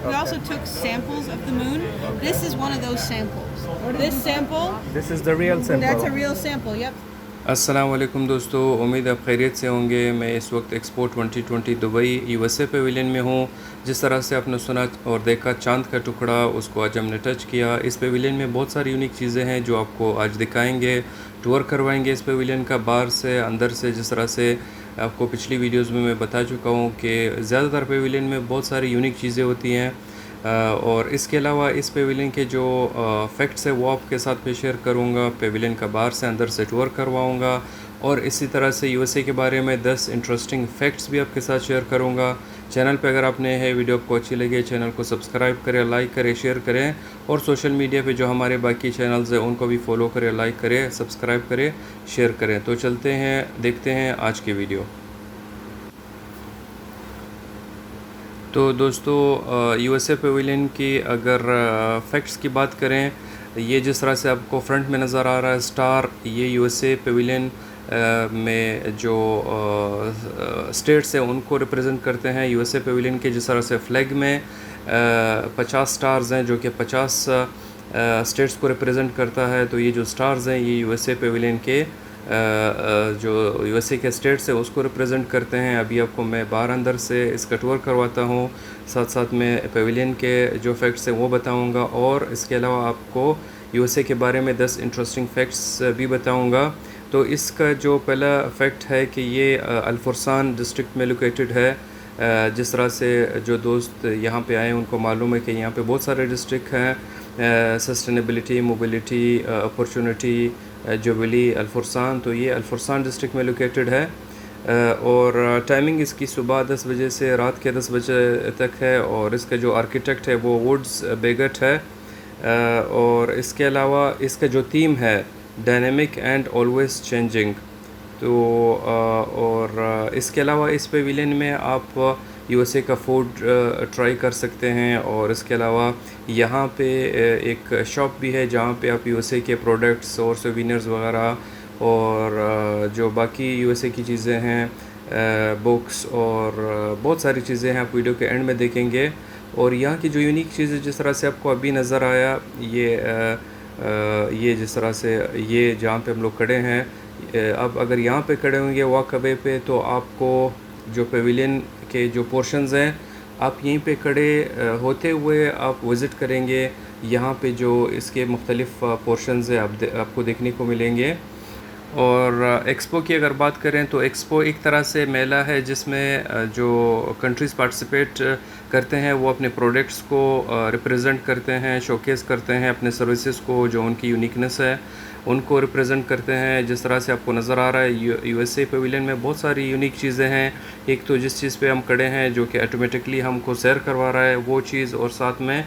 We also took samples of the moon. This is one of those samples. This sample, This is the real sample. that's a real sample. Yep. अस्सलाम वालेकुम दोस्तों, उम्मीद आप खैरियत से होंगे। मैं इस वक्त एक्सपो 2020 दुबई यूएसए पेविलियन में हूँ। जिस तरह से आपने सुना और देखा चांद का टुकड़ा, उसको आज हमने टच किया। इस पेविलियन में बहुत सारी यूनिक चीज़ें हैं जो आपको आज दिखाएंगे, टूर करवाएंगे इस पेविलियन का, बाहर से अंदर से। जिस तरह से आपको पिछली वीडियोस में मैं बता चुका हूँ कि ज़्यादातर पेविलियन में बहुत सारी यूनिक चीज़ें होती हैं। और इसके अलावा इस पेविलियन के जो फैक्ट्स है वो आपके साथ में शेयर करूँगा। पेविलियन का बाहर से अंदर से टूर करवाऊँगा और इसी तरह से यूएसए के बारे में 10 इंटरेस्टिंग फैक्ट्स भी आपके साथ शेयर करूँगा। चैनल पे अगर आपने है वीडियो आपको अच्छी लगे, चैनल को सब्सक्राइब करें, लाइक करें, शेयर करें और सोशल मीडिया पे जो हमारे बाकी चैनल्स हैं उनको भी फॉलो करें, लाइक करें, सब्सक्राइब करें, शेयर करें। तो चलते हैं, देखते हैं आज की वीडियो। तो दोस्तों, यूएसए पेविलियन की अगर फैक्ट्स की बात करें, ये जिस तरह से आपको फ्रंट में नज़र आ रहा है स्टार, ये यूएसए पेविलियन में जो स्टेट्स हैं उनको रिप्रेजेंट करते हैं। यूएसए पेविलियन के जिस तरह से फ्लैग में 50 स्टार्स हैं जो कि 50 स्टेट्स को रिप्रेजेंट करता है। तो ये जो स्टार्स हैं ये यूएसए पेविलियन के जो यूएसए के स्टेट्स है उसको रिप्रेजेंट करते हैं। अभी आपको मैं बाहर अंदर से इसका टूर करवाता हूँ, साथ साथ में पेविलियन के जो फैक्ट्स हैं वो बताऊँगा और इसके अलावा आपको यूएसए के बारे में 10 इंटरेस्टिंग फैक्ट्स भी बताऊँगा। तो इसका जो पहला फैक्ट है कि ये अल-फुरसान डिस्ट्रिक्ट में लोकेटेड है। जिस तरह से जो दोस्त यहाँ पे आए उनको मालूम है कि यहाँ पे बहुत सारे डिस्ट्रिक्ट हैं, सस्टेनेबिलिटी, मोबिलिटी, अपॉर्चुनिटी, जुबली, अल-फुरसान। तो ये अल-फुरसान डिस्ट्रिक्ट में लोकेटेड है और टाइमिंग इसकी सुबह 10 बजे से रात के 10 बजे तक है और इसका जो आर्किटेक्ट है वो वुड्स बेगट है। और इसके अलावा इसका जो थीम है डायनेमिक एंड ऑलवेज चेंजिंग। तो और इसके अलावा इस पेविलियन में आप यूएसए का फूड ट्राई कर सकते हैं और इसके अलावा यहाँ पे एक शॉप भी है जहाँ पे आप यूएसए के प्रोडक्ट्स और सोवेनिर्स वगैरह और जो बाकी यूएसए की चीज़ें हैं, बुक्स और बहुत सारी चीज़ें हैं, आप वीडियो के एंड में देखेंगे। और यहाँ की जो यूनिक चीज़ें जिस तरह से आपको अभी नज़र आया, ये जिस तरह से ये जहाँ पे हम लोग खड़े हैं, अब अगर यहाँ पे खड़े होंगे वॉक अवे पे तो आपको जो पेविलियन के जो पोर्शंस हैं आप यहीं पे खड़े होते हुए आप विज़िट करेंगे। यहाँ पे जो इसके मुख्तलिफ़ पोर्शंस हैं आपको देखने को मिलेंगे। और एक्सपो की अगर बात करें तो एक्सपो एक तरह से मेला है जिसमें जो कंट्रीज़ पार्टिसिपेट करते हैं वो अपने प्रोडक्ट्स को रिप्रेजेंट करते हैं, शोकेस करते हैं, अपने सर्विसेज को जो उनकी यूनिकनेस है उनको रिप्रेजेंट करते हैं। जिस तरह से आपको नज़र आ रहा है यूएसए पेविलियन में बहुत सारी यूनिक चीज़ें हैं। एक तो जिस चीज़ पे हम खड़े हैं जो कि ऑटोमेटिकली हमको सैर करवा रहा है वो चीज़, और साथ में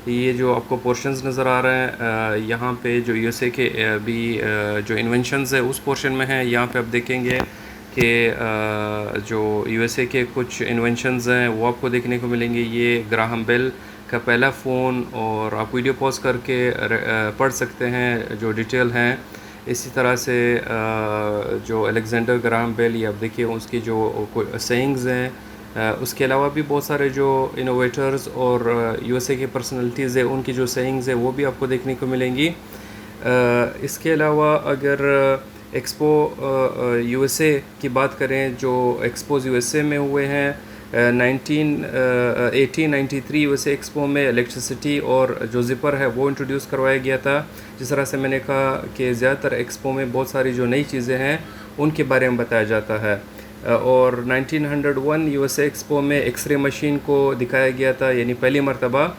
ये जो आपको पोर्शंस नज़र आ रहे हैं यहाँ पे जो यूएसए के भी जो इन्वेंशंस है उस पोर्शन में है। यहाँ पे आप देखेंगे कि जो यूएसए के कुछ इन्वेंशंस हैं वो आपको देखने को मिलेंगे। ये ग्राहम बेल का पहला फ़ोन, और आप वीडियो पॉज करके पढ़ सकते हैं जो डिटेल हैं। इसी तरह से जो अलेक्जेंडर ग्राहम बेल, ये आप देखिए उसकी जो सेइंग्स हैं। उसके अलावा भी बहुत सारे जो इनोवेटर्स और यूएसए के पर्सनालिटीज़ है उनकी जो सेइंग्स है वो भी आपको देखने को मिलेंगी। इसके अलावा अगर एक्सपो यूएसए की बात करें, जो एक्सपोज यूएसए में हुए हैं 1893 यूएसए एक्सपो में इलेक्ट्रिसिटी और जो ज़िपर है वो इंट्रोड्यूस करवाया गया था। जिस तरह से मैंने कहा कि ज़्यादातर एक्सपो में बहुत सारी जो नई चीज़ें हैं उनके बारे में बताया जाता है। और 1901 यूएसए एक्सपो में एक्सरे मशीन को दिखाया गया था, यानी पहली मरतबा।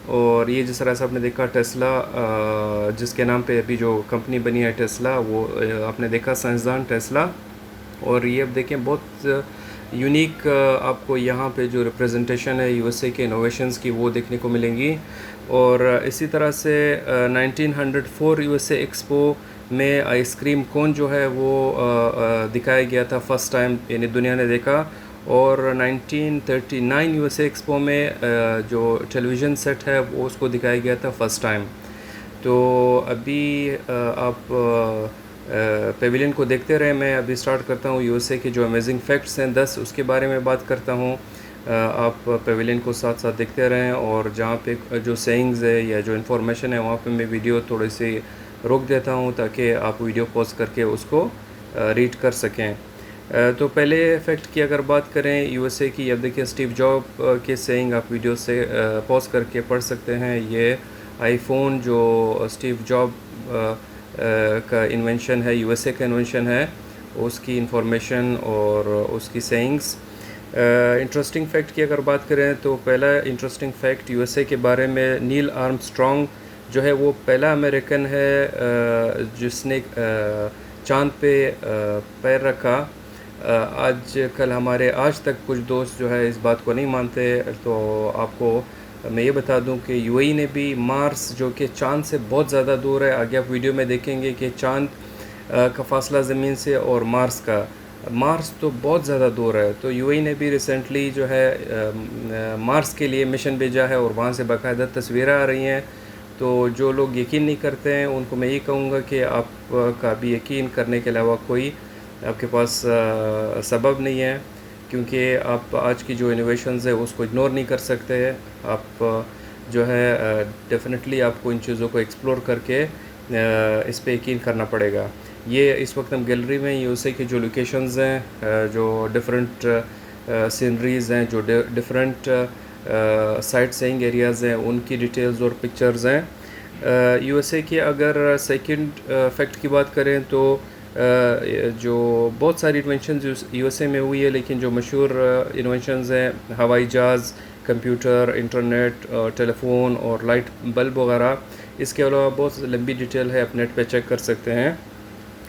और ये जिस तरह से आपने देखा टेस्ला, जिसके नाम पे अभी जो कंपनी बनी है टेस्ला, वो आपने देखा साइंसदान टेस्ला। और ये अब देखें बहुत यूनिक आपको यहाँ पे जो रिप्रेजेंटेशन है यूएसए के इनोवेशंस की वो देखने को मिलेंगी। और इसी तरह से 1904 यूएसए एक्सपो में आइसक्रीम कोन जो है वो दिखाया गया था फर्स्ट टाइम, यानी दुनिया ने देखा। और 1939 यूएसए एक्सपो में जो टेलीविज़न सेट है वो उसको दिखाया गया था फर्स्ट टाइम। तो अभी आप पेविलियन को देखते रहे, मैं अभी स्टार्ट करता हूँ यूएसए के जो अमेजिंग फैक्ट्स हैं 10, उसके बारे में बात करता हूँ। आप पेविलियन को साथ साथ देखते रहें, और जहाँ पे जो सेइंग्स है या जो इन्फॉर्मेशन है वहाँ पे मैं वीडियो थोड़ी सी रोक देता हूँ ताकि आप वीडियो पॉज करके उसको रीड कर सकें। तो पहले फैक्ट की अगर बात करें यूएसए की, अब देखिए स्टीव जॉब के सेइंग आप वीडियो से पॉज करके पढ़ सकते हैं। ये आईफोन जो स्टीव जॉब का इन्वेंशन है, यूएसए का इन्वेंशन है, उसकी इंफॉर्मेशन और उसकी सेइंग्स। इंटरेस्टिंग फैक्ट की अगर बात करें तो पहला इंटरेस्टिंग फैक्ट यूएसए के बारे में, नील आर्मस्ट्रॉन्ग जो है वो पहला अमेरिकन है जिसने चांद पे पैर रखा। आज कल हमारे आज तक कुछ दोस्त जो है इस बात को नहीं मानते, तो आपको मैं ये बता दूं कि यूएई ने भी मार्स जो कि चांद से बहुत ज़्यादा दूर है, आगे आप वीडियो में देखेंगे कि चांद का फासला ज़मीन से और मार्स तो बहुत ज़्यादा दूर है, तो यूएई ने भी रिसेंटली जो है मार्स के लिए मिशन भेजा है और वहाँ से बाकायदा तस्वीरें आ रही हैं। तो जो लोग यकीन नहीं करते हैं उनको मैं ये कहूँगा कि आप का भी यकीन करने के अलावा कोई आपके पास सबब नहीं है, क्योंकि आप आज की जो इनोवेशंस है उसको इग्नोर नहीं कर सकते। आप जो है डेफिनेटली आपको इन चीज़ों को एक्सप्लोर करके इस पे यकीन करना पड़ेगा। ये इस वक्त हम गैलरी में यूएसए की जो लोकेशंस हैं, जो डिफरेंट सीनरीज़ हैं, जो डिफरेंट साइट सीइंग एरियाज़ हैं, उनकी डिटेल्स और पिक्चर्स हैं। यूएसए की अगर सेकंड फैक्ट की बात करें तो जो बहुत सारी इन्वेंशंस यूएसए में हुई है, लेकिन जो मशहूर इन्वेंशंस हैं हवाई जहाज़, कंप्यूटर, इंटरनेट, टेलीफोन और लाइट बल्ब वगैरह, इसके अलावा बहुत लंबी डिटेल है, आप नेट पे चेक कर सकते हैं।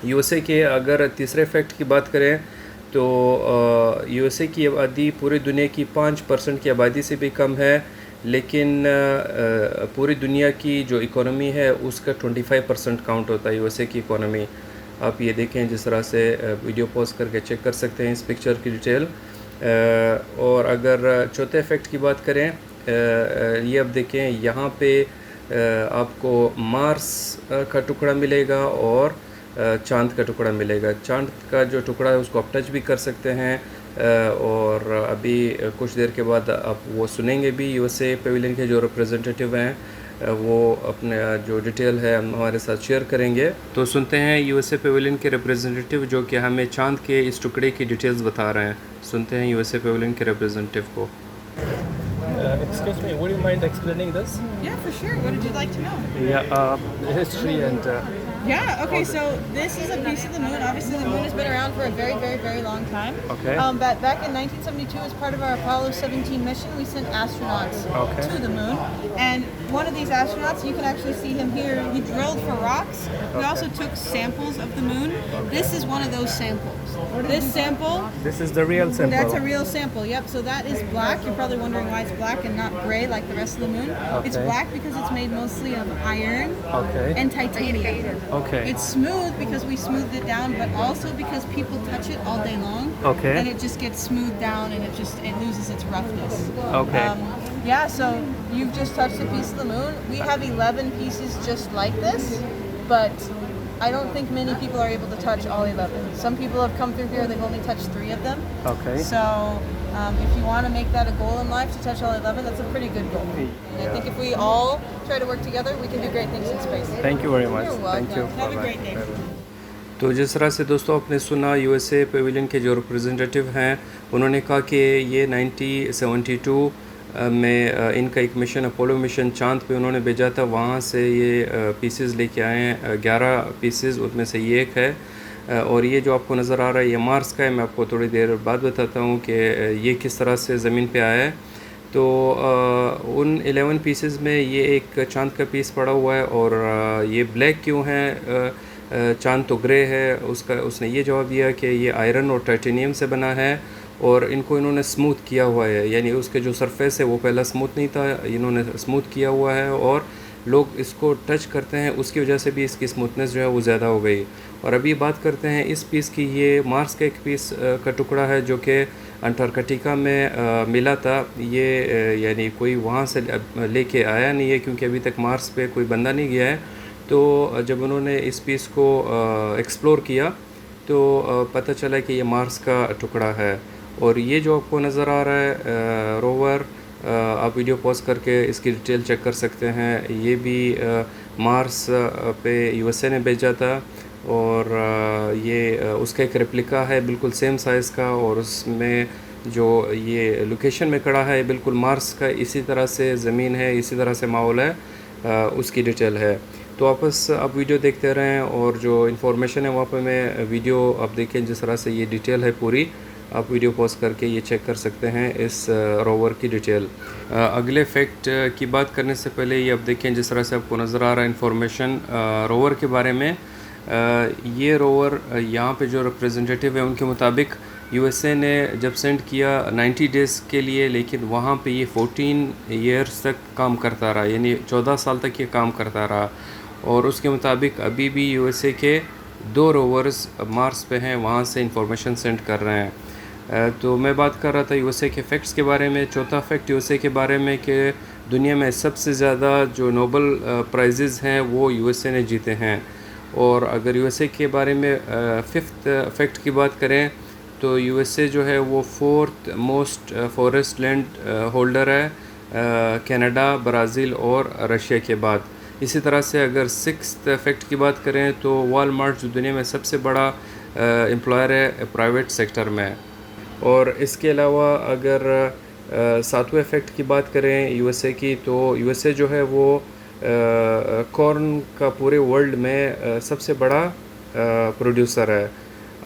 यूएसए के अगर तीसरे फैक्ट की बात करें तो यूएसए की आबादी पूरी दुनिया की 5% की आबादी से भी कम है, लेकिन पूरी दुनिया की जो इकोनॉमी है उसका 25% काउंट होता है यूएसए की इकोनॉमी। आप ये देखें, जिस तरह से वीडियो पॉज करके चेक कर सकते हैं इस पिक्चर की डिटेल। और अगर चौथे फैक्ट की बात करें, ये अब देखें, यहाँ पे आपको मार्स का टुकड़ा मिलेगा और चांद का टुकड़ा मिलेगा। चांद का जो टुकड़ा है उसको आप टच भी कर सकते हैं, और अभी कुछ देर के बाद आप वो सुनेंगे भी। यूएसए पेविलियन के जो रिप्रेजेंटेटिव हैं वो अपने जो डिटेल है हमारे साथ शेयर करेंगे। तो सुनते हैं यूएसए पेविलियन के रिप्रेजेंटेटिव जो कि हमें चांद के इस टुकड़े की डिटेल्स बता रहे हैं। सुनते हैं यूएसए पेविलियन के रिप्रेजेंटेटिव को। Excuse me, would you mind explaining this? Yeah, for sure. What did you like to know? Yeah, the history and Yeah, okay, so this is a piece of the moon. Obviously, the moon has been around for a very, very, very long time. Okay. Back in 1972, as part of our Apollo 17 mission, we sent astronauts Okay. to the moon. And one of these astronauts, you can actually see him here, he drilled for rocks. We also took samples of the moon. This is one of those samples. This sample, this is the real sample. that's a real sample, yep. So that is black. You're probably wondering why it's black and not gray like the rest of the moon. It's Okay. black because it's made mostly of iron Okay. and titanium. Okay. It's smooth because we smoothed it down, but also because people touch it all day long. Okay. And it just gets smoothed down and it loses its roughness. Okay. Yeah, so you've just touched a piece of the moon. We have 11 pieces just like this, but I don't think many people are able to touch all 11. Some people have come through here, they've only touched 3 of them. Okay. So if you want to make that a goal in life to touch all 11, that's a pretty good goal. And I think if we all try to work together, we can do great things in space. Thank you very much. You're welcome. Thank you. Have a Bye-bye. great day. तो जिस तरह से दोस्तों आपने सुना, USA Pavilion के जो representative हैं उन्होंने कहा कि ये 1972 में इनका एक मिशन, अपोलो मिशन, चांद पे उन्होंने भेजा था। वहाँ से ये पीसेस लेके आए हैं, 11 पीसेस, उसमें से ये एक है। और ये जो आपको नज़र आ रहा है ये मार्स का है। मैं आपको थोड़ी देर बाद बताता हूँ कि ये किस तरह से ज़मीन पे आया है। तो उन 11 पीसेस में ये एक चांद का पीस पड़ा हुआ है। और ये ब्लैक क्यों है, चांद तो ग्रे है, उसने ये जवाब दिया कि ये आयरन और टाइटेनियम से बना है और इनको इन्होंने स्मूथ किया हुआ है, यानी उसके जो सरफेस है वो पहला स्मूथ नहीं था, इन्होंने स्मूथ किया हुआ है और लोग इसको टच करते हैं, उसकी वजह से भी इसकी स्मूथनेस जो है वो ज़्यादा हो गई। और अभी बात करते हैं इस पीस की। ये मार्स का एक पीस का टुकड़ा है जो कि अंटार्कटिका में मिला था। ये यानी कोई वहाँ से लेके आया नहीं है, क्योंकि अभी तक मार्स पे कोई बंदा नहीं गया है। तो जब उन्होंने इस पीस को एक्सप्लोर किया तो पता चला कि ये मार्स का टुकड़ा है। और ये जो आपको नज़र आ रहा है रोवर, आप वीडियो पॉज करके इसकी डिटेल चेक कर सकते हैं। ये भी मार्स पे यूएसए ने भेजा था और ये उसका एक रेप्लिका है बिल्कुल सेम साइज़ का, और उसमें जो ये लोकेशन में खड़ा है बिल्कुल मार्स का इसी तरह से ज़मीन है, इसी तरह से माहौल है, उसकी डिटेल है। तो वापस आप वीडियो देखते रहें और जो इन्फॉर्मेशन है वहाँ पे मैं वीडियो आप देखें, जिस तरह से ये डिटेल है पूरी, आप वीडियो पॉज करके ये चेक कर सकते हैं इस रोवर की डिटेल। अगले फैक्ट की बात करने से पहले ये आप देखें, जिस तरह से आपको नज़र आ रहा है इन्फॉर्मेशन रोवर के बारे में। ये रोवर यहाँ पे जो रिप्रेजेंटेटिव है उनके मुताबिक यूएसए ने जब सेंड किया 90 डेज़ के लिए, लेकिन वहाँ पे ये 14 ईयर्स तक काम करता रहा, यानी 14 साल तक ये काम करता रहा। और उसके मुताबिक अभी भी यूएसए के 2 रोवर्स मार्स पे हैं, वहाँ से इंफॉर्मेशन सेंड कर रहे हैं। तो मैं बात कर रहा था यूएसए के फैक्ट्स के बारे में। चौथा फैक्ट यूएसए के बारे में कि दुनिया में सबसे ज़्यादा जो नोबल प्राइजेज़ हैं वो यूएसए ने जीते हैं। और अगर यूएसए के बारे में फिफ्थ फैक्ट की बात करें तो यूएसए जो है वो 4th most forest land holder है कनाडा, ब्राज़ील और रशिया के बाद। इसी तरह से अगर 6th फैक्ट की बात करें तो वॉलमार्ट जो दुनिया में सबसे बड़ा एम्प्लॉयर है प्राइवेट सेक्टर में। और इसके अलावा अगर 7वें फैक्ट की बात करें यूएसए की, तो यूएसए जो है वो कॉर्न का पूरे वर्ल्ड में सबसे बड़ा प्रोड्यूसर है।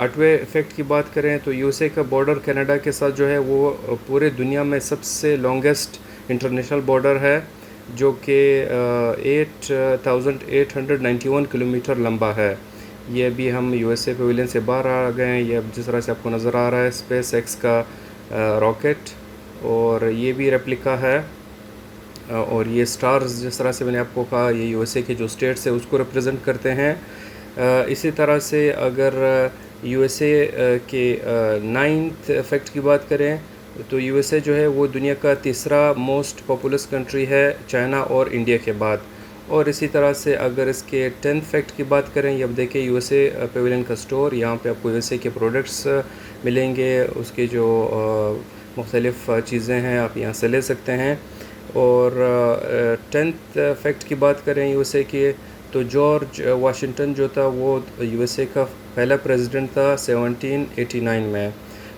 8वें फैक्ट की बात करें तो यूएसए का बॉर्डर कनाडा के साथ जो है वो पूरे दुनिया में सबसे लॉन्गेस्ट इंटरनेशनल बॉर्डर है, जो कि 8,891 किलोमीटर लंबा है। ये अभी हम यूएसए पेविलियन से बाहर आ गए हैं। ये अब जिस तरह से आपको नज़र आ रहा है स्पेस एक्स का रॉकेट, और ये भी रेप्लिका है। और ये स्टार्स जिस तरह से मैंने आपको कहा, ये यूएसए के जो स्टेट्स है उसको रिप्रेजेंट करते हैं। इसी तरह से अगर यूएसए के 9th फैक्ट की बात करें तो यूएसए जो है वो दुनिया का तीसरा मोस्ट पॉपुलस कंट्री है चाइना और इंडिया के बाद। और इसी तरह से अगर इसके 10th फैक्ट की बात करें, ये अब देखें यूएसए पेविलियन का स्टोर, यहाँ पे आपको यूएसए के प्रोडक्ट्स मिलेंगे, उसके जो मुख्तलिफ़ चीज़ें हैं आप यहाँ से ले सकते हैं। और 10th फैक्ट की बात करें यूएसए के, तो जॉर्ज वाशिंगटन जो था वो यूएसए का पहला प्रेसिडेंट था 1789 में।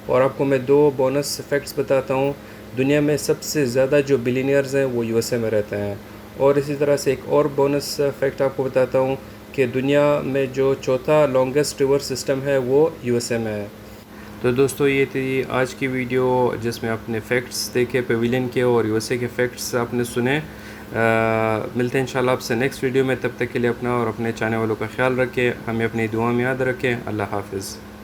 और आपको मैं 2 बोनस फैक्ट्स बताता हूँ। दुनिया में सबसे ज़्यादा जो बिलियनियर्स हैं वो यूएसए में रहते हैं। और इसी तरह से एक और बोनस फैक्ट आपको बताता हूँ कि दुनिया में जो चौथा लॉन्गेस्ट रिवर सिस्टम है वो यूएसए में है। तो दोस्तों ये थी आज की वीडियो जिसमें आपने फैक्ट्स देखे पेविलियन के और यूएसए के फैक्ट्स आपने सुने। मिलते हैं इंशाल्लाह आपसे नेक्स्ट वीडियो में। तब तक के लिए अपना और अपने चाहने वालों का ख्याल रखें, हमें अपनी दुआ में याद रखें। अल्लाह हाफ़िज़।